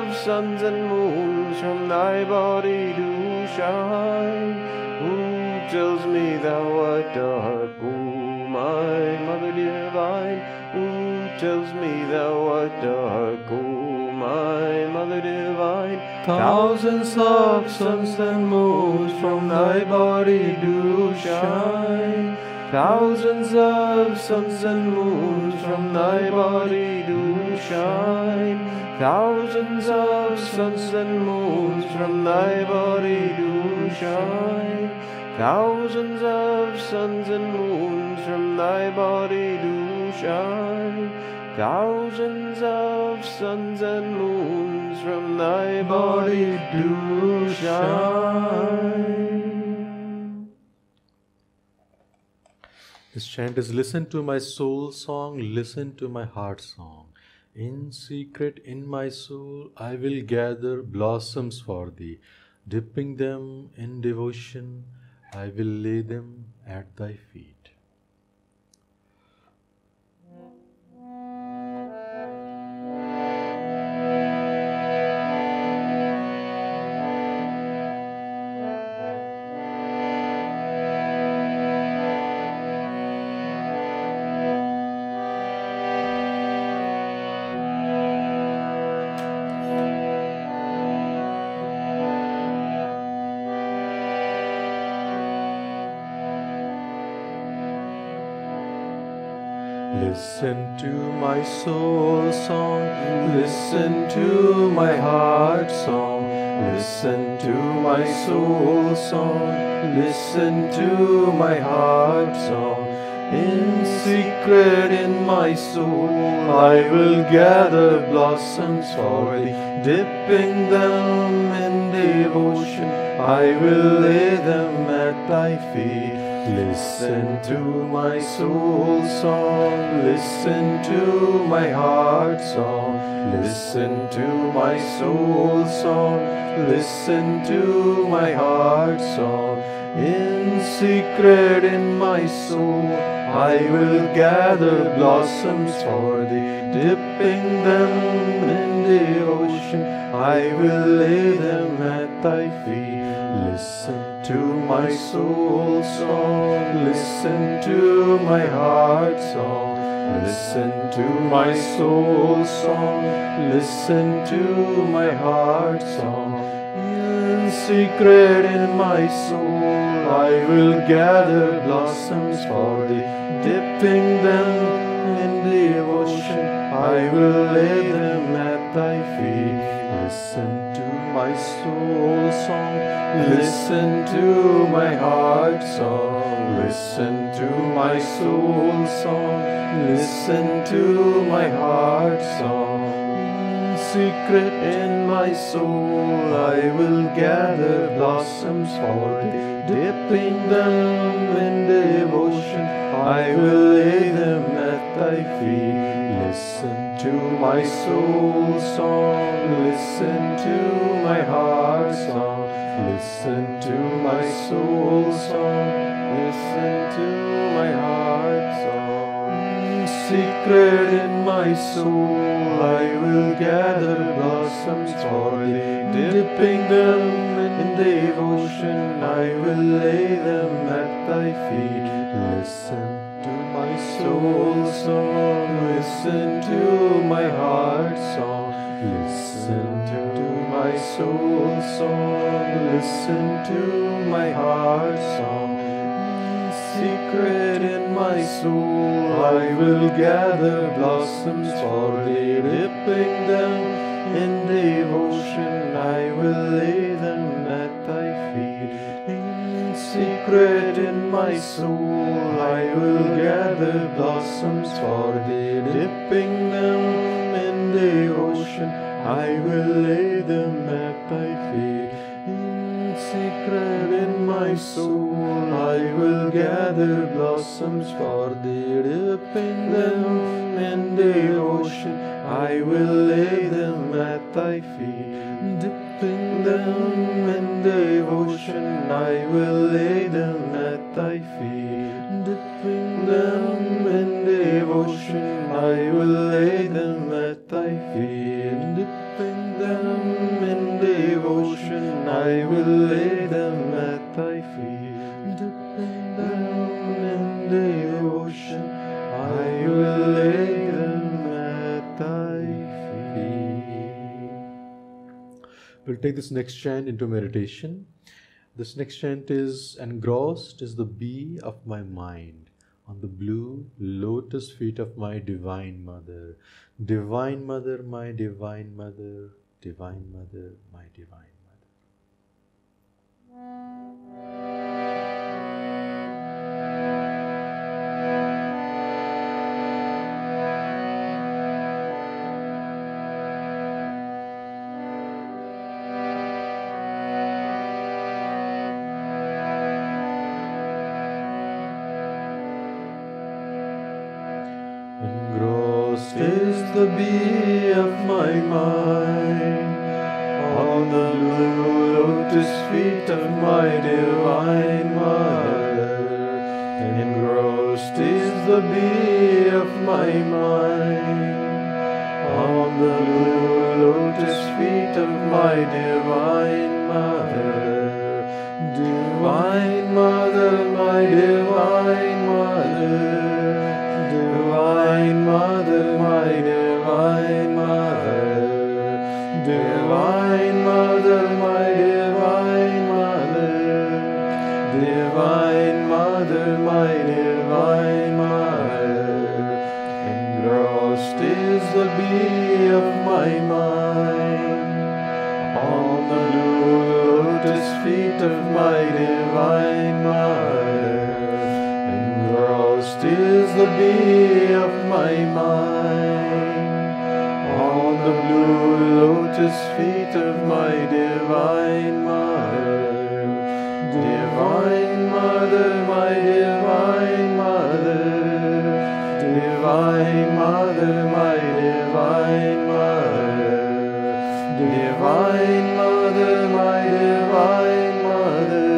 of suns and moons from thy body do shine. Who tells me thou art dark, O my mother divine? Who tells me thou art dark, O my mother divine? Thousands of suns and moons from thy body do shine. Thousands of suns and moons from thy body do shine. Thousands of suns and moons from thy body do shine. Thousands of suns and moons from thy body do shine. Thousands of suns and moons from thy body do shine. This chant is listen to my soul song, listen to my heart song. In secret in my soul I will gather blossoms for thee. Dipping them in devotion, I will lay them at thy feet. Listen to my soul song, listen to my heart song, listen to my soul song, listen to my heart song. In secret in my soul I will gather blossoms for thee, dipping them in devotion I will lay them at thy feet. Listen to my soul song, listen to my heart song, listen to my soul song, listen to my heart song. In secret in my soul I will gather blossoms for thee, dipping them in devotion I will lay them at thy feet. Listen to my soul song, listen to my heart song, listen to my soul song, listen to my heart song. In secret in my soul I will gather blossoms for thee, dipping them in devotion I will lay them at thy feet. Listen to my soul song, listen to my heart song, listen to my soul song, listen to my heart song. In secret in my soul I will gather blossoms for thee, dipping them in devotion I will lay them at thy feet. Listen to my soul song, listen to my heart song, listen to my soul song, listen to my heart song. In secret in my soul I will gather blossoms for thee, dipping them in devotion I will lay them at thy feet. Listen to my soul song, listen to my heart song, listen to my soul song, listen to my heart song. In secret in my soul I will gather blossoms for thee, dipping them in devotion I will lay them at thy feet. In secret in my soul I will gather blossoms for thee, dipping them in devotion I will lay them at thy feet. In secret in my soul I will gather blossoms for thee, dipping them in devotion I will lay them at thy feet. Dipping them in devotion I will lay them at thy feet. Dipping them in devotion I will lay them at thy feet. Dipping them We'll take this next chant into meditation. This next chant is, engrossed is the bee of my mind on the blue lotus feet of my Divine Mother. Divine Mother, my Divine Mother, Divine Mother, my Divine Engrossed is the bee of my mind on the blue lotus feet of my Divine Mother. Engrossed is the bee of my mind on the blue lotus feet of my Divine Mother. Divine Mother, my Divine Mother. Divine Mother, my Divine Mother. Divine Mother, my Divine Mother. Divine Mother, my Divine Mother. Engrossed is the bee of my mind on the blue lotus feet of my Divine Mother. Engrossed is the bee of my mind on the blue lotus feet of my Divine Mother. Divine Mother, my Divine Mother. Divine Mother, my Divine Mother. Divine Mother, my Divine Mother.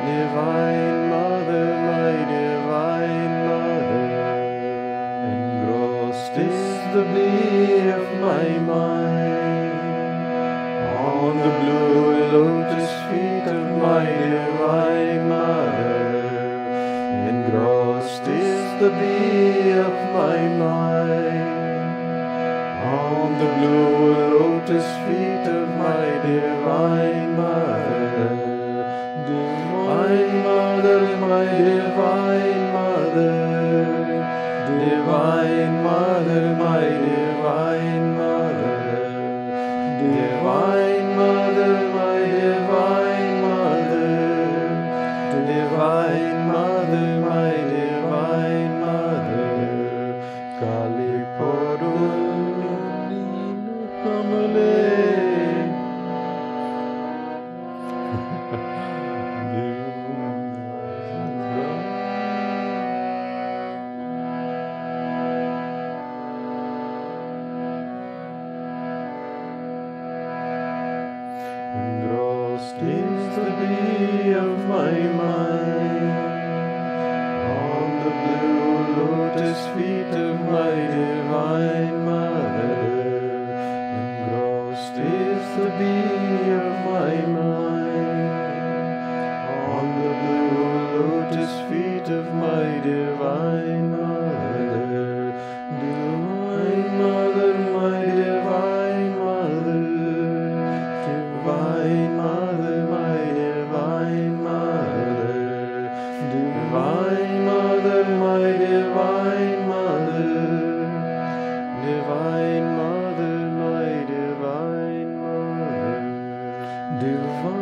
Divine Mother, my Divine Mother. Engrossed is the bee of my mind on the blue lotus feet of my Divine Mother. Engrossed is the bee of my mind on the blue lotus feet of my Divine Mother. Divine Mother, my Divine Mother. Divine Mother, my Divine Mother. Divine Mother, my Divine Mother. Divine Mother, my Divine Mother. Kali Podu Kamale. Engrossed is the bee of my mind on the blue lotus feet of my Divine Mother. Engrossed is the bee of my mind on the blue lotus feet of my Divine Mother. Divine Mother, my Divine Mother. Divine Mother, my Divine Mother. Divine Mother, my Divine Mother. Divine Mother, my Divine Mother. Divine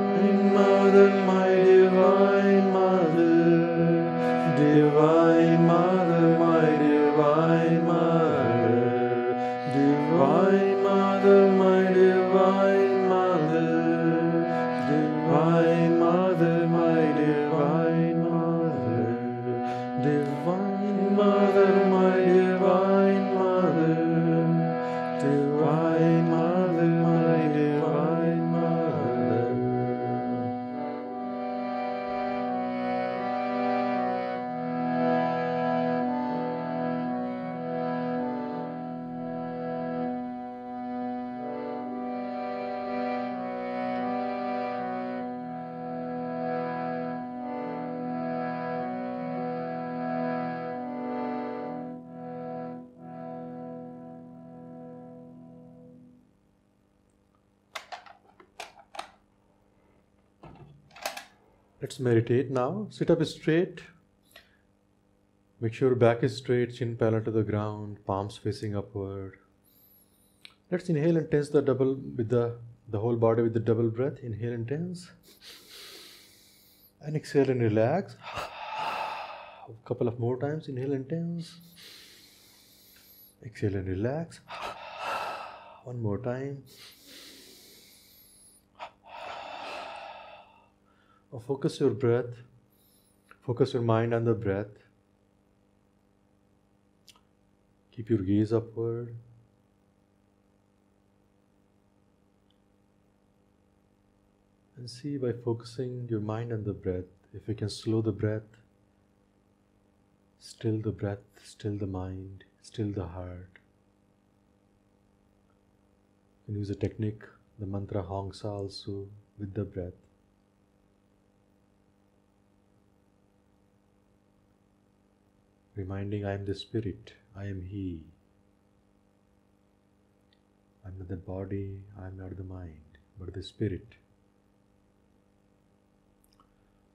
Mother, my Divine Mother. Divine Mother, my Divine Mother. Divine Mother, my Divine Mother. Divine Mother, my Divine Mother. Divine Mother, my Divine Mother. Divine Mother, my Divine Mother. Let's meditate now. Sit up straight. Make sure back is straight, chin parallel to the ground, palms facing upward. Let's inhale and tense the whole body with the double breath. Inhale and tense. And exhale and relax. A couple of more times. Inhale and tense. Exhale and relax. One more time. Now focus your breath. Focus your mind on the breath. Keep your gaze upward. And see, by focusing your mind on the breath, if you can slow the breath, still the breath, still the mind, still the heart. You can use a technique, the mantra hongs also with the breath. Reminding, I am the spirit, I am He. I am not the body, I am not the mind, but the spirit.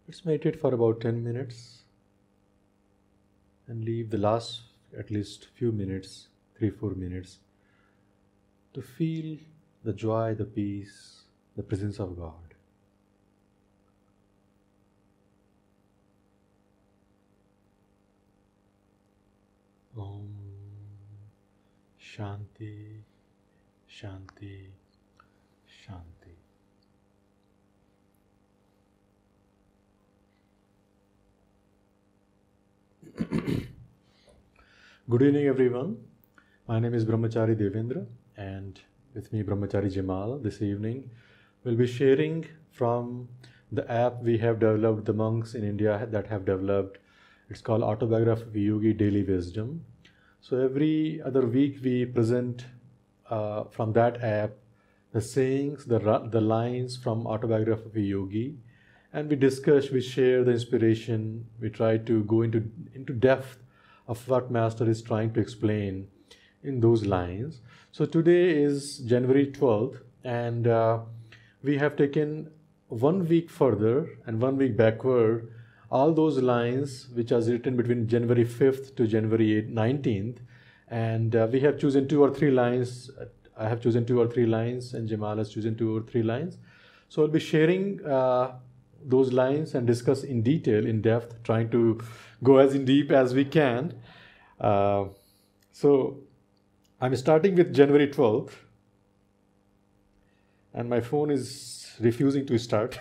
Let's meditate for about 10 minutes and leave the last at least few minutes, 3-4 minutes, to feel the joy, the peace, the presence of God. Om Shanti, Shanti, Shanti. Good evening, everyone. My name is Brahmachari Devendra, and with me Brahmachari Jemal. This evening we'll be sharing from the app we have developed, the monks in India that have developed. It's called Autobiography of Yogi Daily Wisdom. So every other week we present from that app the sayings, the lines from Autobiography of Yogi, and we discuss, we share the inspiration, we try to go into depth of what Master is trying to explain in those lines. So today is January 12th, and we have taken 1 week further and 1 week backward all those lines which are written between January 5th to January 19th, and we have chosen 2 or 3 lines. I have chosen 2 or 3 lines, and Jemal has chosen 2 or 3 lines. So I'll be sharing those lines and discuss in detail, in depth, trying to go as in deep as we can. So I'm starting with January 12th, and my phone is refusing to start.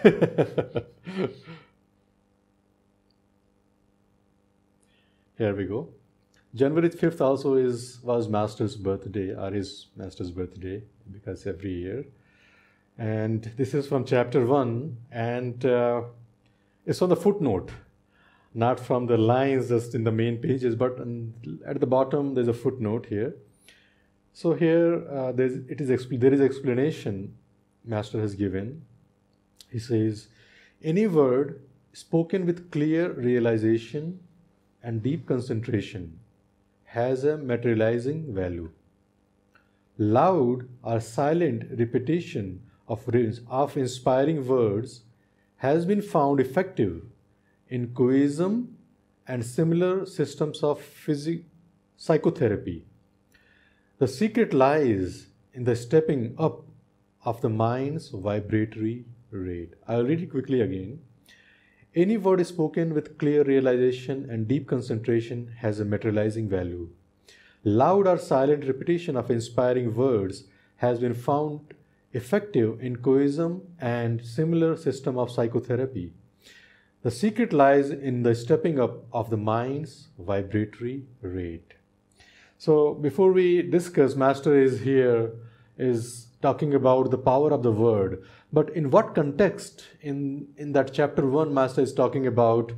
Here we go. January 5th also was Master's birthday, or is Master's birthday, because every year. And this is from chapter 1, and it's on the footnote, not from the lines just in the main pages, but at the bottom there's a footnote here. So here there is explanation Master has given. He says, any word spoken with clear realization and deep concentration has a materializing value. Loud or silent repetition of inspiring words has been found effective in Quoism and similar systems of psychotherapy. The secret lies in the stepping up of the mind's vibratory rate. I'll read it quickly again. Any word spoken with clear realization and deep concentration has a materializing value. Loud or silent repetition of inspiring words has been found effective in Quoism and similar system of psychotherapy. The secret lies in the stepping up of the mind's vibratory rate. So before we discuss, Master is talking about the power of the word. But in what context? In that chapter 1, Master is talking about,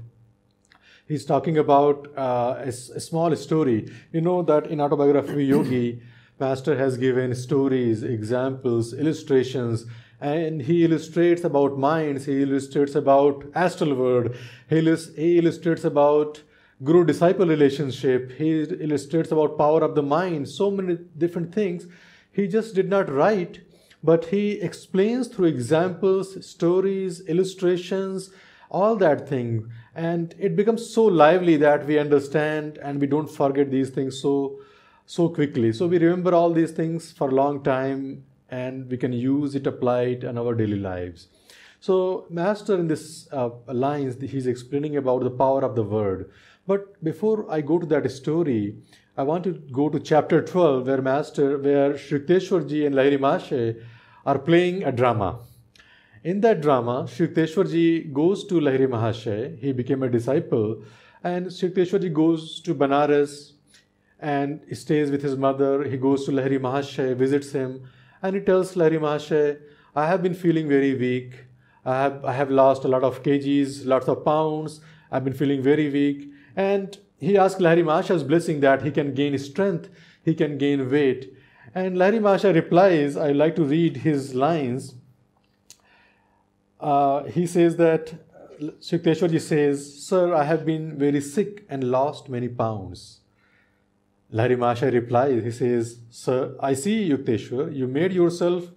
he's talking about a small story. You know that in Autobiography of Yogi, Master has given stories, examples, illustrations, and he illustrates about minds, he illustrates about astral world, he illustrates about guru-disciple relationship, he illustrates about power of the mind, so many different things. He just did not write, but he explains through examples, stories, illustrations, all that thing. And it becomes so lively that we understand and we don't forget these things so quickly. So we remember all these things for a long time, and we can use it, apply it in our daily lives. So Master in this lines, he's explaining about the power of the word. But before I go to that story, I want to go to chapter 12, where Shri Yukteswar Ji and Lahiri Mahasaya are playing a drama. In that drama, Shri Yukteswar Ji goes to Lahiri Mahasaya. He became a disciple, and Shri Yukteswar Ji goes to Banaras and stays with his mother. He goes to Lahiri Mahasaya, visits him, and he tells Lahiri Mahasaya, I have been feeling very weak. I have lost a lot of kgs, lots of pounds. I've been feeling very weak. And he asked Lahiri Mahasaya's blessing that he can gain strength, he can gain weight. And Lahiri Mahasaya replies, I like to read his lines. He says that, Shri Yukteswar Ji says, Sir, I have been very sick and lost many pounds. Lahiri Mahasaya replies, he says, Sir, I see, Yukteswar, you made yourself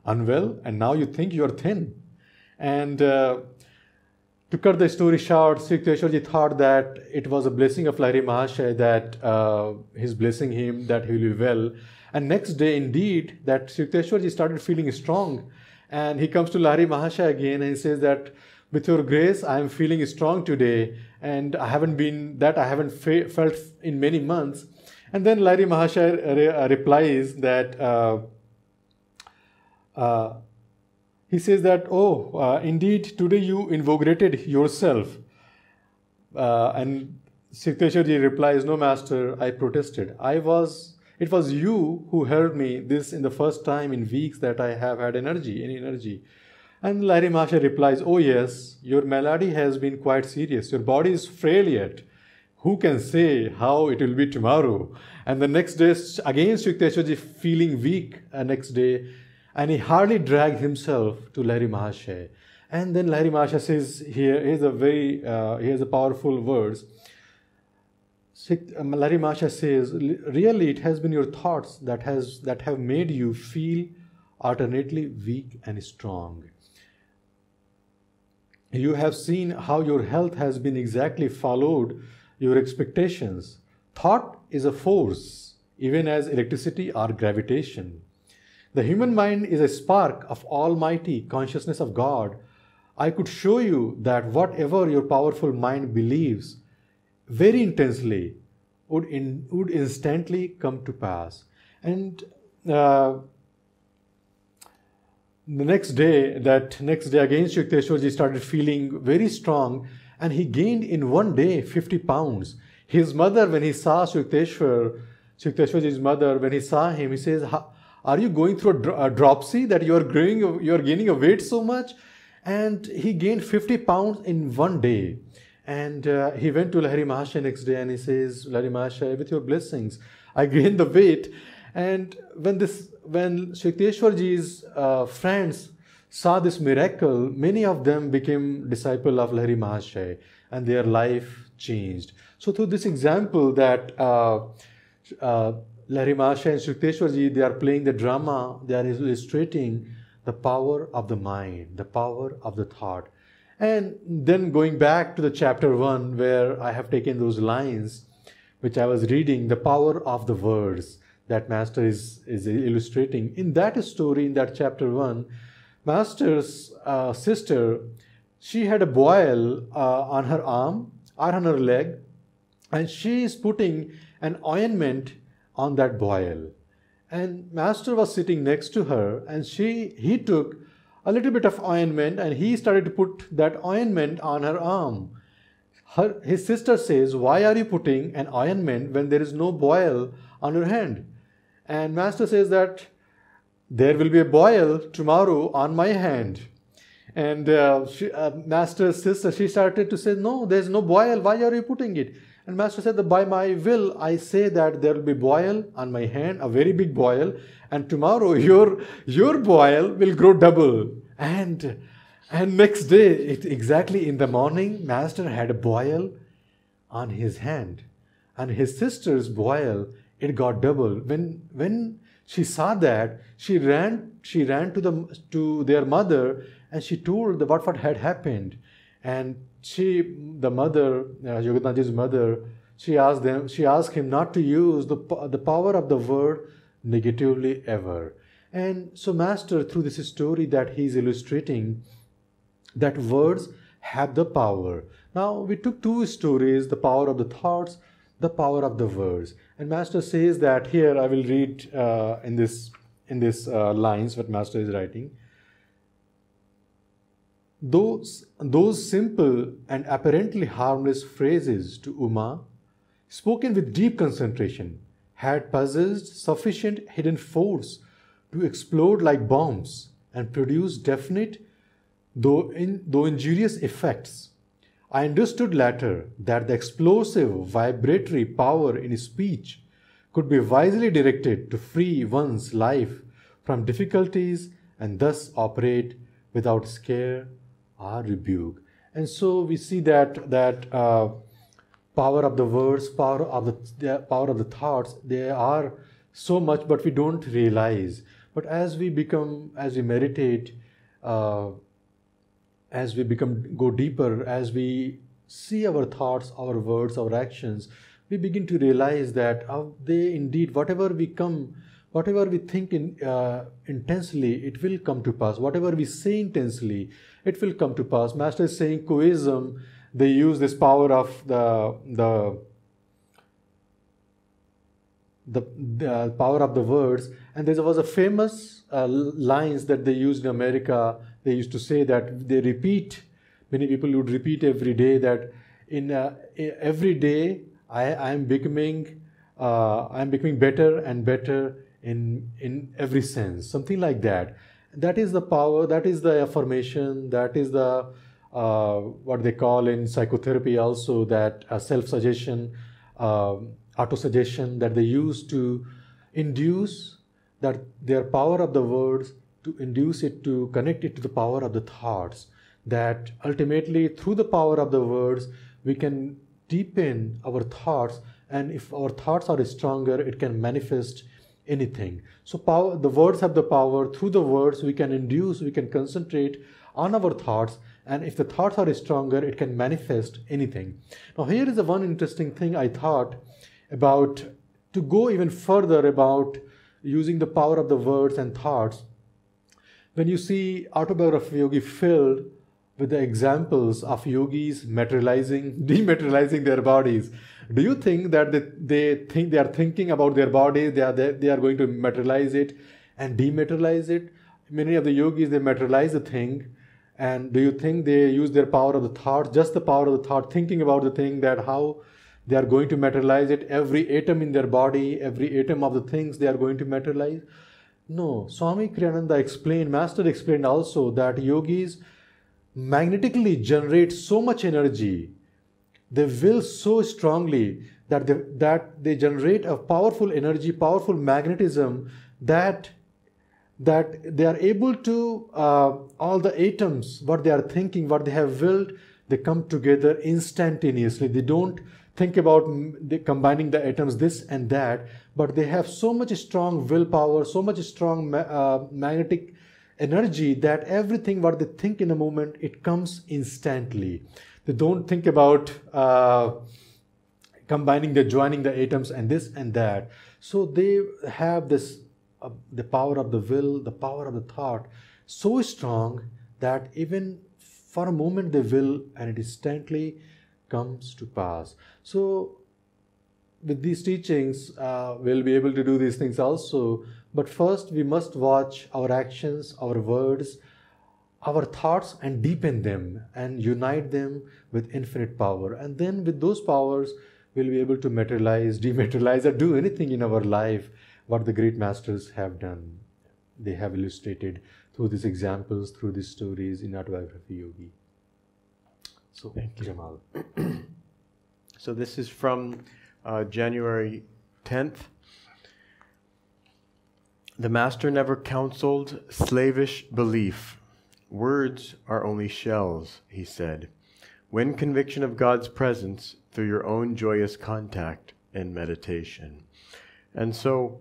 unwell and now you think you are thin. And to cut the story short, Shri Yukteswar Ji thought that it was a blessing of Lahiri Mahasaya that he's blessing him, that he will be well. And next day, indeed, that Shri Yukteswar Ji started feeling strong. And he comes to Lahiri Mahasaya again and he says that, with your grace, I am feeling strong today. And I haven't felt in many months. And then Lahiri Mahasaya replies that, he says that, indeed, today you invigorated yourself. And Shri Yukteswar Ji replies, no, Master, I protested. It was you who helped me this in the first time in weeks that I have had any energy. And Lahiri Mahasaya replies, oh yes, your malady has been quite serious. Your body is frail yet. Who can say how it will be tomorrow? And the next day, again, Shri Yukteswar Ji feeling weak next day. And he hardly dragged himself to Lahiri Mahasaya. And then Lahiri Mahasaya says here, here's a powerful words. Lahiri Mahasaya says, really it has been your thoughts that have made you feel alternately weak and strong. You have seen how your health has been exactly followed your expectations. Thought is a force, even as electricity or gravitation. The human mind is a spark of almighty consciousness of God. I could show you that whatever your powerful mind believes very intensely would instantly come to pass. And the next day again, Shri Yukteswar Ji started feeling very strong, and he gained in one day 50 pounds. His mother, when he saw Shri Yukteswar Ji's mother, when he saw him, he says, are you going through a dropsy that you are gaining a weight so much? And he gained 50 pounds in one day. And he went to Lahiri Mahasaya next day and he says, Lahiri Mahasaya, with your blessings, I gained the weight. And when Shri Yukteswar Ji's friends saw this miracle, many of them became disciples of Lahiri Mahasaya and their life changed. So through this example that Lahiri Mahasaya and Shri Yukteswar Ji, they are playing the drama, they are illustrating the power of the mind, the power of the thought. And then going back to the chapter 1 where I have taken those lines which I was reading, the power of the words that Master is illustrating. In that story, in that chapter 1, Master's sister, she had a boil on her arm or on her leg, and she is putting an ointment on that boil. And Master was sitting next to her, and he took a little bit of ointment and he started to put that ointment on her arm. His sister says, why are you putting an ointment when there is no boil on your hand? And Master says that there will be a boil tomorrow on my hand. And Master's sister, she started to say, no, there's no boil. Why are you putting it? And Master said that by my will, I say that there will be boil on my hand, a very big boil. And tomorrow your boil will grow double. And next day, exactly in the morning, Master had a boil on his hand. And his sister's boil, it got double. When she saw that, she ran to their mother and she told what had happened. And the mother, Yoganandaji's mother, she asked him not to use the power of the word negatively ever. And so Master, through this story that he is illustrating, that words have the power. Now we took two stories, the power of the thoughts, the power of the words. And Master says that here, I will read in this lines what Master is writing. Those simple and apparently harmless phrases to Uma, spoken with deep concentration, had possessed sufficient hidden force to explode like bombs and produce definite, though injurious effects. I understood later that the explosive vibratory power in speech could be wisely directed to free one's life from difficulties and thus operate without scare or rebuke. And so we see that power of the words, power of the thoughts, they are so much, but we don't realize. But as we meditate, as we go deeper, as we see our thoughts, our words, our actions, we begin to realize that they indeed, whatever we think intensely, it will come to pass. Whatever we say intensely, it will come to pass. Master is saying, Coism, they use this power of the power of the words. And there was a famous lines that they used in America. They used to say that they repeat, many people would repeat every day that every day I am becoming better and better in every sense, something like that. That is the power, that is the affirmation, that is the what they call in psychotherapy also, that self-suggestion, auto-suggestion, that they use to induce that their power of the words, to induce it, to connect it to the power of the thoughts, that ultimately through the power of the words we can deepen our thoughts, and if our thoughts are stronger, it can manifest anything. So the words have the power. Through the words we can induce, we can concentrate on our thoughts, and if the thoughts are stronger, it can manifest anything. Now here is the one interesting thing I thought about, to go even further about using the power of the words and thoughts. When you see Autobiography of Yogi filled with the examples of yogis dematerializing their bodies, do you think that they are thinking about their body, they are going to materialize it and dematerialize it? Many of the yogis, they materialize the thing, and do you think they use their power of the thought, just the power of the thought, thinking about the thing, that how they are going to materialize it, every atom in their body, every atom of the things they are going to materialize? No. Swami Kriyananda explained, Master explained also, that yogis magnetically generate so much energy, they will so strongly that they generate a powerful energy, powerful magnetism, that they are able to, all the atoms, what they are thinking, what they have willed, they come together instantaneously. They don't think about combining the atoms, this and that, but they have so much strong willpower, so much strong magnetic energy, that everything what they think in a moment, it comes instantly. They don't think about joining the atoms and this and that. So they have this, the power of the will, the power of the thought, so strong that even for a moment they will, and it instantly comes to pass. So with these teachings, we'll be able to do these things also. But first we must watch our actions, our words, our thoughts, and deepen them and unite them with infinite power. And then with those powers, we'll be able to materialize, dematerialize, or do anything in our life what the great masters have done. They have illustrated through these examples, through these stories in Autobiography Yogi. So, thank you, Jemal. So this is from January 10th. The Master never counseled slavish belief. Words are only shells, he said. Win conviction of God's presence through your own joyous contact and meditation. And so,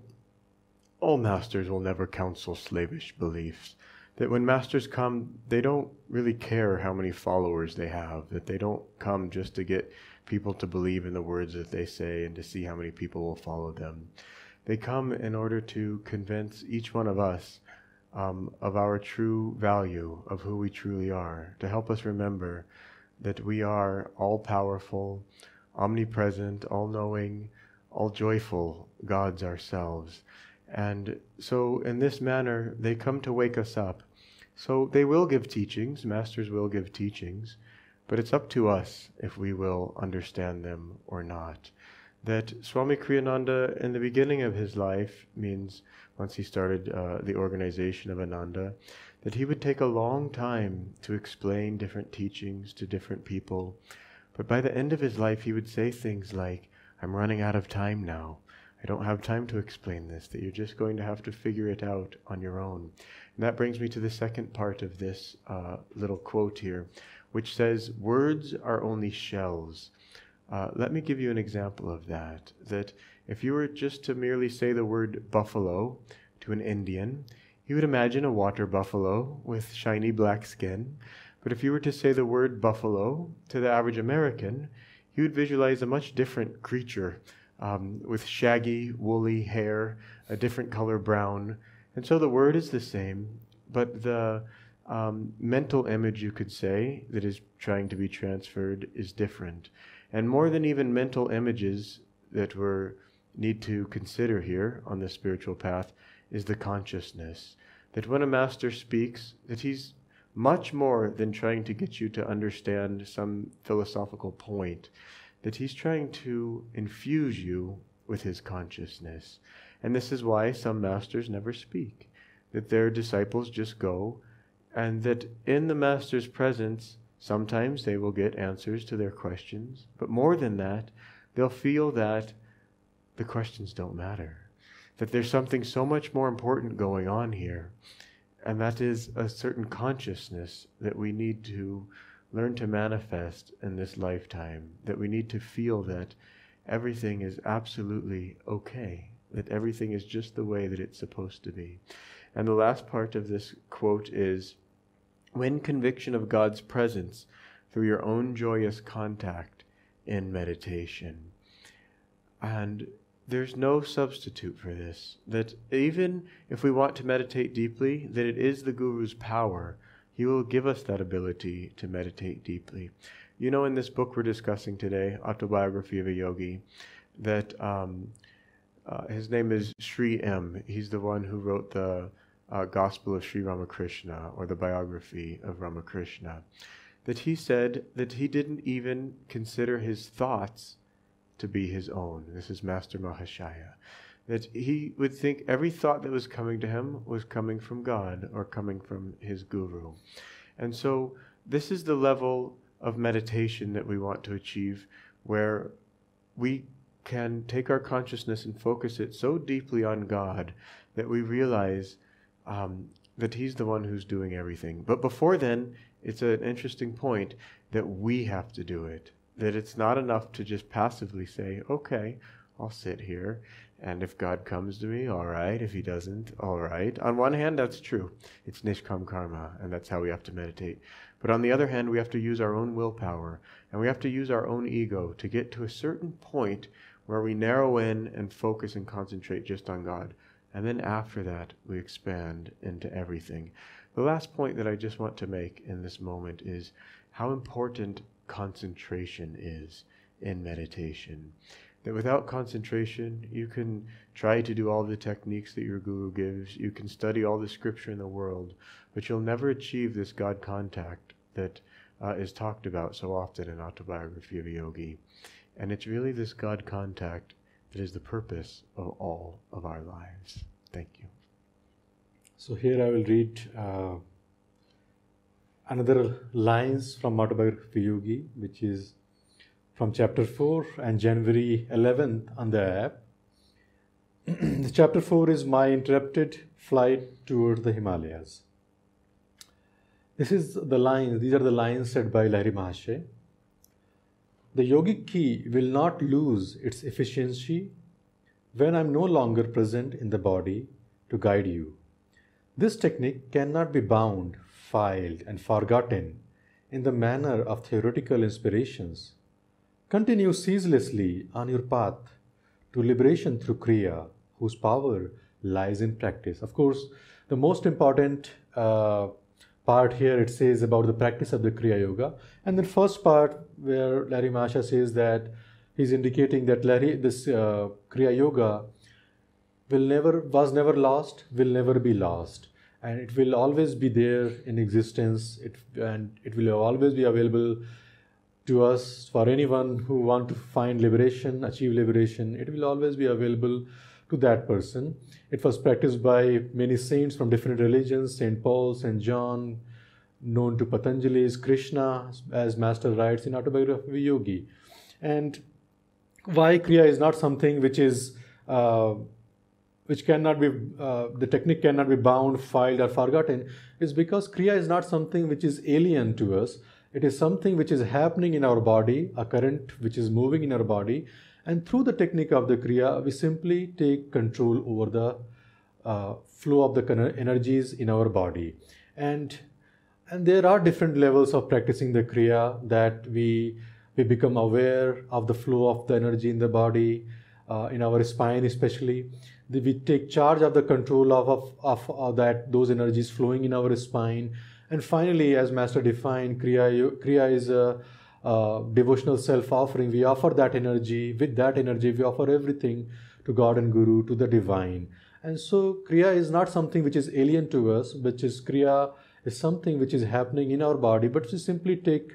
all masters will never counsel slavish beliefs. that when masters come, they don't really care how many followers they have, that they don't come just to get people to believe in the words that they say and to see how many people will follow them. They come in order to convince each one of us of our true value, of who we truly are, to help us remember that we are all-powerful, omnipresent, all-knowing, all-joyful gods ourselves. And so in this manner, they come to wake us up. So they will give teachings, masters will give teachings, but it's up to us if we will understand them or not. That Swami Kriyananda, in the beginning of his life, means once he started the organization of Ananda, that he would take a long time to explain different teachings to different people. But by the end of his life, he would say things like, "I'm running out of time now. I don't have time to explain this," that you're just going to have to figure it out on your own. And that brings me to the second part of this little quote here, which says, "Words are only shells." Let me give you an example of that. That if you were just to merely say the word buffalo to an Indian, he would imagine a water buffalo with shiny black skin. But if you were to say the word buffalo to the average American, he would visualize a much different creature with shaggy, woolly hair, a different color brown. And so the word is the same, but the mental image, you could say, that is trying to be transferred is different. And more than even mental images that we need to consider here on the spiritual path is the consciousness. That when a master speaks, that he's much more than trying to get you to understand some philosophical point, that he's trying to infuse you with his consciousness. And this is why some masters never speak, that their disciples just go, and that in the master's presence, sometimes they will get answers to their questions, but more than that, they'll feel that the questions don't matter, that there's something so much more important going on here, and that is a certain consciousness that we need to learn to manifest in this lifetime, that we need to feel that everything is absolutely okay, that everything is just the way that it's supposed to be. And the last part of this quote is, "Win conviction of God's presence through your own joyous contact in meditation." And there's no substitute for this, that even if we want to meditate deeply, that it is the Guru's power. He will give us that ability to meditate deeply. You know, in this book we're discussing today, Autobiography of a Yogi, that his name is Sri M. He's the one who wrote the Gospel of Sri Ramakrishna, or the biography of Ramakrishna, that he said that he didn't even consider his thoughts to be his own. This is Master Mahashaya. That he would think every thought that was coming to him was coming from God or coming from his Guru. And so this is the level of meditation that we want to achieve, where we can take our consciousness and focus it so deeply on God that we realize that He's the one who's doing everything. But before then, it's an interesting point that we have to do it. That it's not enough to just passively say, okay, I'll sit here, and if God comes to me, all right. If He doesn't, all right. On one hand, that's true. It's nishkam karma, and that's how we have to meditate. But on the other hand, we have to use our own willpower, and we have to use our own ego to get to a certain point where we narrow in and focus and concentrate just on God. And then after that, we expand into everything. The last point that I just want to make in this moment is how important concentration is in meditation. That without concentration, you can try to do all the techniques that your guru gives, you can study all the scripture in the world, but you'll never achieve this God contact that is talked about so often in Autobiography of a Yogi. And it's really this God contact that is the purpose of all of our lives. Thank you. So here I will read another lines from Autobiography of a Yogi, which is from chapter 4 and January 11th on the app. The chapter 4 is My Interrupted Flight Toward the Himalayas. These are the lines said by Lahiri Mahasaya. The yogic key will not lose its efficiency when I am no longer present in the body to guide you. This technique cannot be bound, filed, and forgotten in the manner of theoretical inspirations. Continue ceaselessly on your path to liberation through Kriya, whose power lies in practice. Of course, the most important part here it says about the practice of the Kriya Yoga. And the first part where Larry Masha says that he's indicating that this Kriya Yoga was never lost, will never be lost. And it will always be there in existence. And it will always be available to us, for anyone who want to find liberation, achieve liberation. It will always be available to that person. It was practiced by many saints from different religions, St. Paul, St. John, known to Patanjali's Krishna, as Master writes in Autobiography of Yogi. And why Kriya is not something which is which cannot be, the technique cannot be bound, filed, or forgotten, is because Kriya is not something which is alien to us. It is something which is happening in our body, a current which is moving in our body. And through the technique of the Kriya, we simply take control over the flow of the energies in our body. And there are different levels of practicing the Kriya, that we become aware of the flow of the energy in the body, in our spine especially. We take charge of the control of those energies flowing in our spine. And finally, as Master defined, Kriya is a devotional self-offering. We offer that energy. With that energy, we offer everything to God and Guru, to the Divine. And so Kriya is not something which is alien to us, Kriya is something which is happening in our body, but we simply take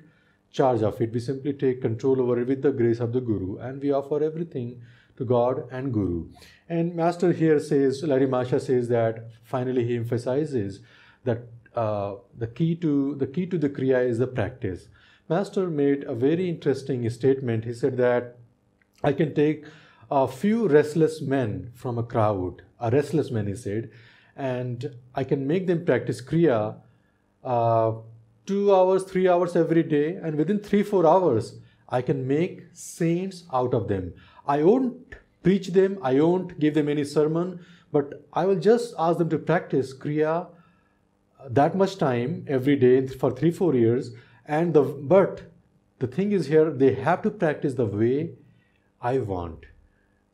charge of it. We simply take control over it with the grace of the Guru, and we offer everything to God and Guru. And Master here says, Larry Masha says that finally he emphasizes that the key to the Kriya is the practice. Master made a very interesting statement. He said that I can take a few restless men from a crowd, a restless man, he said, and I can make them practice Kriya 2 hours, 3 hours every day, and within 3-4 hours, I can make saints out of them. I won't preach them, I won't give them any sermon, but I will just ask them to practice Kriya that much time every day for 3-4 years. But the thing is here, they have to practice the way I want,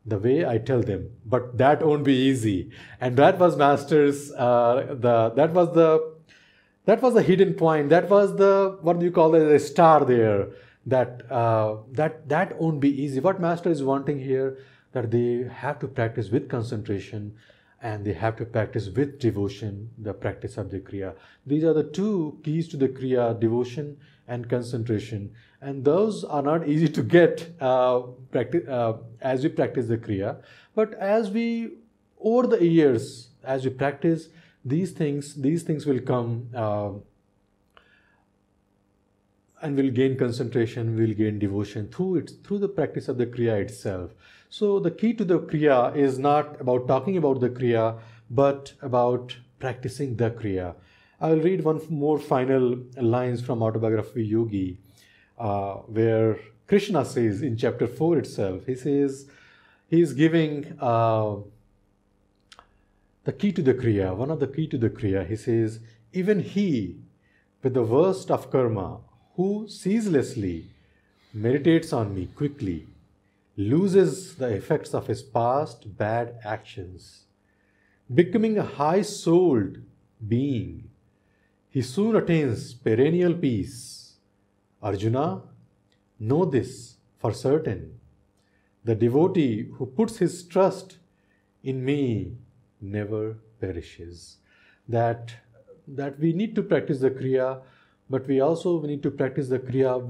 the way I tell them. But that won't be easy. And that was Master's, that was the hidden point. That was the, what do you call it, a star there. That won't be easy. What Master is wanting here, that they have to practice with concentration, and they have to practice with devotion, the practice of the Kriya. These are the two keys to the Kriya, devotion and concentration. And those are not easy to get as we practice the Kriya. But over the years, as we practice, these things will come and we'll gain concentration, we'll gain devotion through the practice of the Kriya itself. So the key to the Kriya is not about talking about the Kriya, but about practicing the Kriya. I will read one more final lines from Autobiography of Yogi, where Krishna says in chapter 4 itself, he says, he is giving the key to the Kriya, one of the key to the Kriya. He says, even he with the worst of karma, who ceaselessly meditates on me quickly, loses the effects of his past bad actions. Becoming a high-souled being, he soon attains perennial peace. Arjuna, know this for certain. The devotee who puts his trust in me never perishes. That we need to practice the Kriya, but we also need to practice the Kriya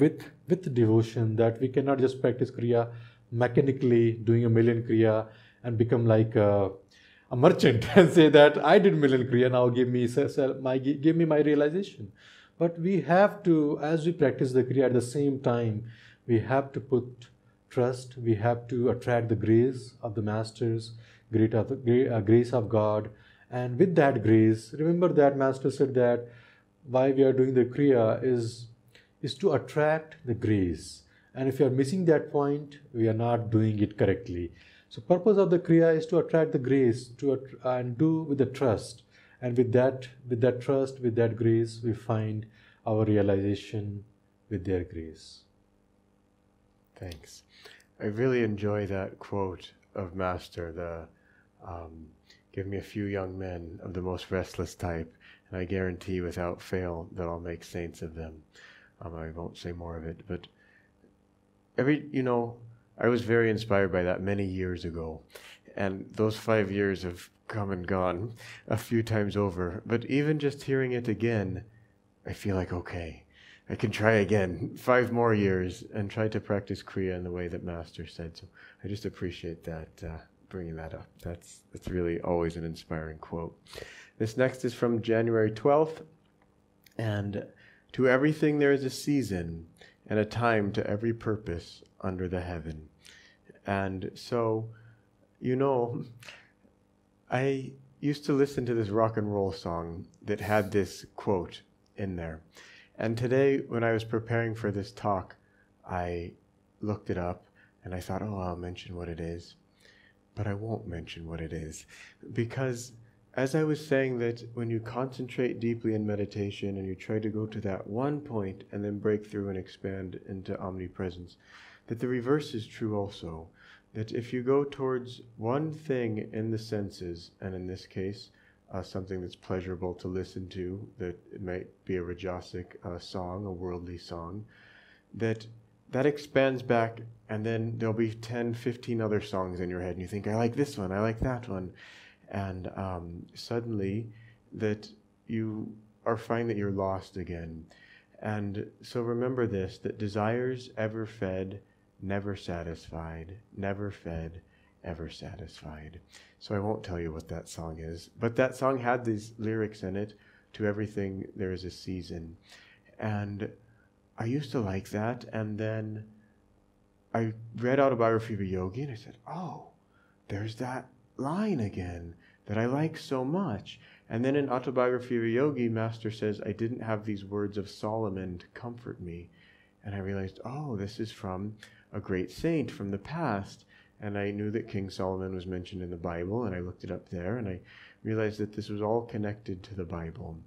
with devotion, that we cannot just practice Kriya mechanically, doing a million Kriya and become like a merchant and say that I did million Kriya, now give me my realization. But we have to, as we practice the Kriya at the same time, we have to put trust, we have to attract the grace of the Masters, grace of God. And with that grace, remember that Master said that why we are doing the Kriya is to attract the grace. And if you are missing that point, we are not doing it correctly. So purpose of the Kriya is to attract the grace and do with the trust. And with that trust, with that grace, we find our realization with their grace. Thanks. I really enjoy that quote of Master, give me a few young men of the most restless type, and I guarantee without fail that I'll make saints of them. I won't say more of it, but I was very inspired by that many years ago, and those 5 years have come and gone a few times over, but even just hearing it again, I feel like, okay, I can try again 5 more years and try to practice Kriya in the way that Master said. So I just appreciate that, bringing that up. That's really always an inspiring quote. This next is from January 12th. And to everything there is a season and a time to every purpose under the heaven. And so, I used to listen to this rock and roll song that had this quote in there. And today, when I was preparing for this talk, I looked it up and I thought, I'll mention what it is. But I won't mention what it is. Because as I was saying that when you concentrate deeply in meditation and you try to go to that one point and then break through and expand into omnipresence, that the reverse is true also. That if you go towards one thing in the senses, and in this case, something that's pleasurable to listen to, that it might be a rajasic song, a worldly song, that expands back, and then there'll be 10, 15 other songs in your head, and you think, I like this one, I like that one. And suddenly that you find that you're lost again. And so remember this, that desires ever fed, never satisfied, never fed, ever satisfied. So I won't tell you what that song is, but that song had these lyrics in it, to everything there is a season. And I used to like that, and then I read Autobiography of a Yogi, and I said, there's that line again that I like so much. And then in Autobiography of a Yogi, Master says, I didn't have these words of Solomon to comfort me. And I realized, this is from a great saint from the past. And I knew that King Solomon was mentioned in the Bible, and I looked it up there, and I realized that this was all connected to the Bible.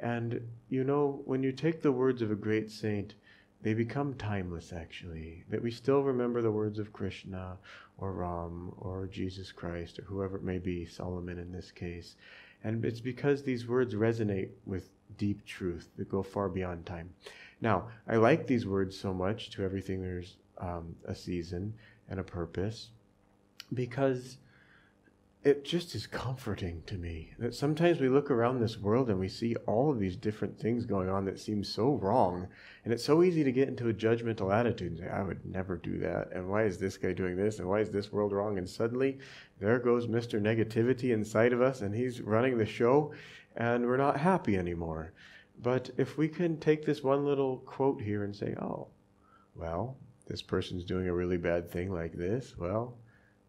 And, when you take the words of a great saint, they become timeless, actually. That we still remember the words of Krishna, or Ram, or Jesus Christ, or whoever it may be, Solomon in this case. And it's because these words resonate with deep truth that go far beyond time. Now, I like these words so much, to everything there's a season and a purpose, because it just is comforting to me. That sometimes we look around this world and we see all of these different things going on that seem so wrong, and it's so easy to get into a judgmental attitude and say, I would never do that, and why is this guy doing this, and why is this world wrong? And suddenly there goes Mr. Negativity inside of us, and he's running the show, and we're not happy anymore. But if we can take this one little quote here and say, this person's doing a really bad thing like this,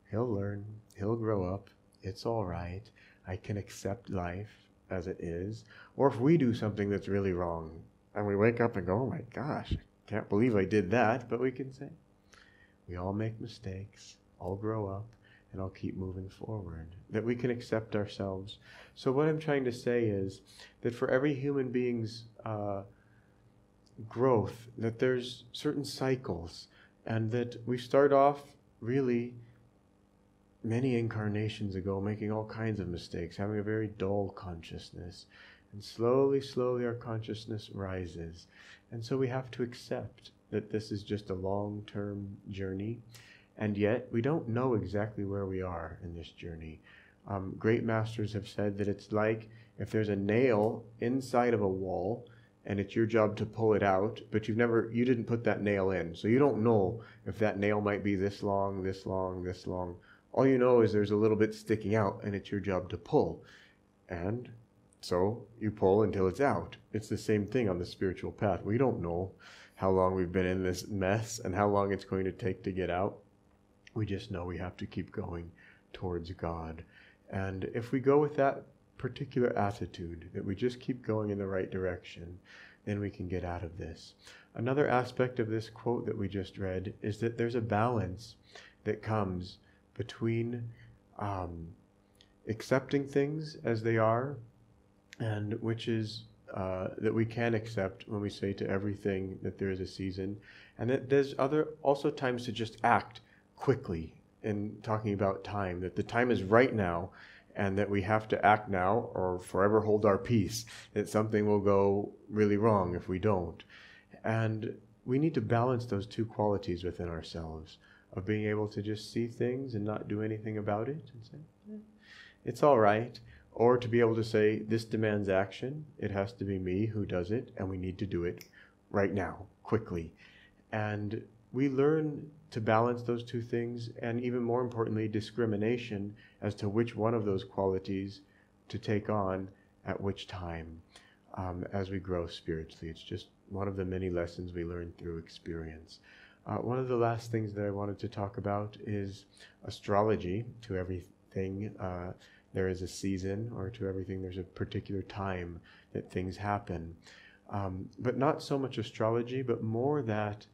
he'll learn, he'll grow up, it's all right, I can accept life as it is. Or if we do something that's really wrong, and we wake up and go, oh my gosh, I can't believe I did that, but we can say, we all make mistakes, I'll grow up, and I'll keep moving forward. That we can accept ourselves. So what I'm trying to say is that for every human being's growth, that there's certain cycles, and that we start off really many incarnations ago making all kinds of mistakes, having a very dull consciousness, and slowly our consciousness rises. And so we have to accept that this is just a long-term journey, and yet we don't know exactly where we are in this journey. Great masters have said that it's like if there's a nail inside of a wall, and it's your job to pull it out, but you didn't put that nail in. So you don't know if that nail might be this long, this long, this long. All you know is there's a little bit sticking out, and it's your job to pull. And so you pull until it's out. It's the same thing on the spiritual path. We don't know how long we've been in this mess and how long it's going to take to get out. We just know we have to keep going towards God. And if we go with that particular attitude, that we just keep going in the right direction, then we can get out of this. Another aspect of this quote that we just read is that there's a balance that comes between accepting things as they are and which is that we can accept when we say to everything that there is a season, and that there's also times to just act quickly in talking about time, that the time is right now, and that we have to act now or forever hold our peace, that something will go really wrong if we don't. And we need to balance those two qualities within ourselves, of being able to just see things and not do anything about it and say, it's all right, or to be able to say, this demands action, it has to be me who does it, and we need to do it right now, quickly. And we learn to balance those two things, and even more importantly, discrimination as to which one of those qualities to take on at which time as we grow spiritually. It's just one of the many lessons we learn through experience. One of the last things that I wanted to talk about is astrology. To everything there is a season, or to everything there's a particular time that things happen. But not so much astrology, but more that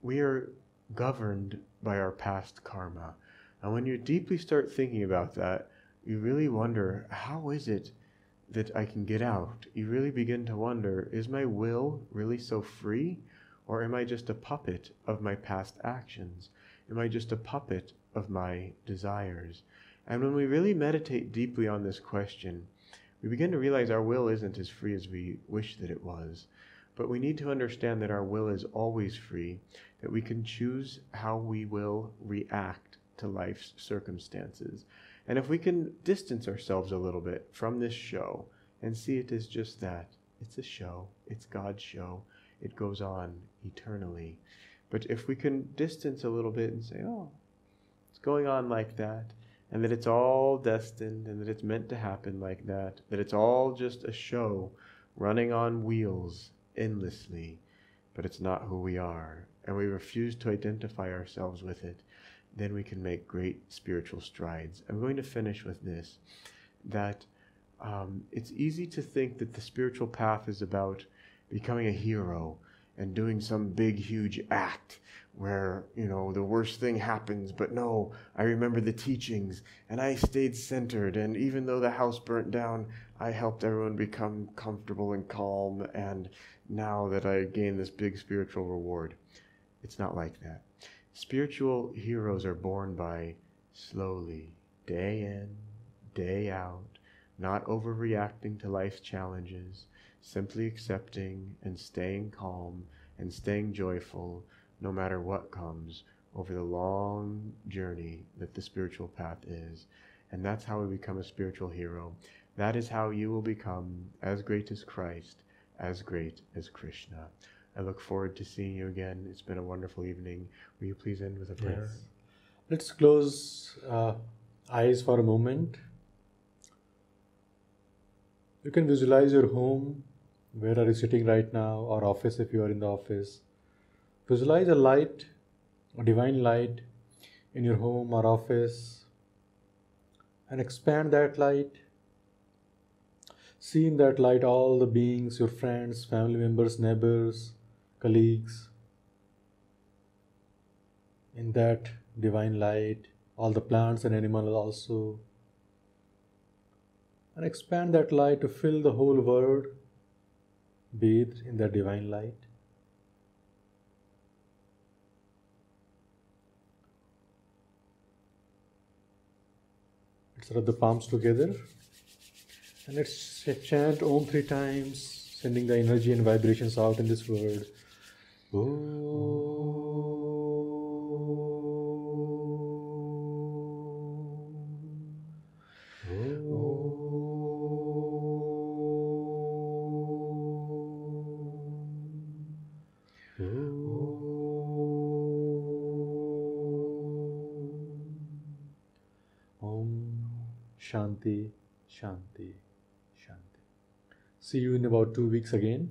we are governed by our past karma. And when you deeply start thinking about that, you really wonder, how is it that I can get out? You really begin to wonder, is my will really so free? Or am I just a puppet of my past actions? Am I just a puppet of my desires? And when we really meditate deeply on this question, we begin to realize our will isn't as free as we wish that it was. But we need to understand that our will is always free, that we can choose how we will react to life's circumstances. And if we can distance ourselves a little bit from this show and see it as just that, it's a show, it's God's show, it goes on eternally. But if we can distance a little bit and say, oh, it's going on like that, and that it's all destined, and that it's meant to happen like that it's all just a show running on wheels endlessly, but it's not who we are, and we refuse to identify ourselves with it, then we can make great spiritual strides. I'm going to finish with this, that it's easy to think that the spiritual path is about becoming a hero and doing some big, huge act where, the worst thing happens, but no, I remember the teachings, and I stayed centered, and even though the house burnt down, I helped everyone become comfortable and calm, and now that I gained this big spiritual reward. It's not like that. Spiritual heroes are born by slowly, day in, day out, not overreacting to life's challenges, simply accepting and staying calm and staying joyful no matter what comes over the long journey that the spiritual path is. And that's how we become a spiritual hero. That is how you will become as great as Christ, as great as Krishna. I look forward to seeing you again. It's been a wonderful evening. Will you please end with a prayer? Yes. Let's close eyes for a moment. You can visualize your home. Where are you sitting right now? Or office if you are in the office. Visualize a light, a divine light in your home or office, and expand that light. See in that light all the beings, your friends, family members, neighbors, colleagues. In that divine light, all the plants and animals also. And expand that light to fill the whole world, bathed in that divine light. Let's rub the palms together. And let's chant Om 3 times, sending the energy and vibrations out in this world. Shanti, Shanti, Shanti. See you in about 2 weeks again.